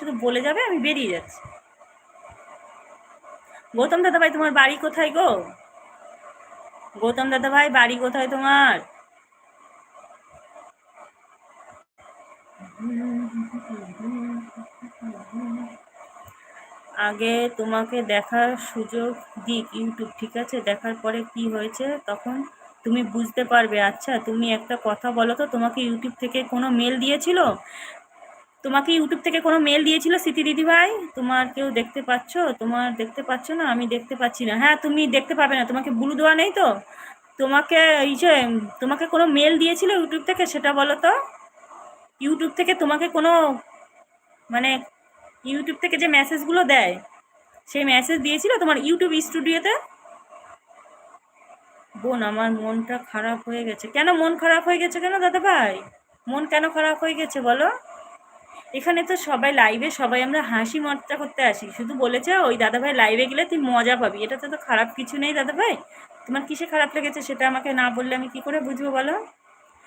শুধু বলে যাবে, আমি বেরিয়ে যাচ্ছি। গৌতম দাদা ভাই, তোমার বাড়ি কোথায় গো? গৌতম দাদা ভাই, বাড়ি কোথায় তোমার? আগে তোমাকে দেখার সুযোগ দিক ইউটিউব, ঠিক আছে? দেখার পরে কি হয়েছে তখন তুমি বুঝতে পারবে। আচ্ছা, তুমি একটা কথা বলো তো, তোমাকে ইউটিউব থেকে কোনো মেল দিয়েছিল? তোমাকে ইউটিউব থেকে কোনো মেল দিয়েছিল স্মৃতি দিদি ভাই? তোমার কেউ দেখতে পাচ্ছ? তোমার দেখতে পাচ্ছ না? আমি দেখতে পাচ্ছি না। হ্যাঁ, তুমি দেখতে পাবে না, তোমাকে ব্লু দেওয়া নেই তো। তোমাকে এই যে তোমাকে কোনো মেল দিয়েছিল ইউটিউব থেকে, সেটা বলো তো। ইউটিউব থেকে তোমাকে কোনো, মানে ইউটিউব থেকে যে মেসেজগুলো দেয়, সেই মেসেজ দিয়েছিল তোমার ইউটিউব স্টুডিওতে? বোন, আমার মনটা খারাপ হয়ে গেছে। কেন মন খারাপ হয়ে গেছে কেন দাদা ভাই? মন কেন খারাপ হয়ে গেছে বলো? এখানে তো সবাই লাইভে, সবাই আমরা হাসি মজা করতে আসি। শুধু বলেছে ওই দাদা ভাই লাইভে গেলে তুই মজা পাবি, এটাতে তো খারাপ কিছু নেই দাদা ভাই। তোমার কিসে খারাপ লেগেছে সেটা আমাকে না বললে আমি কি করে বুঝবো বলো?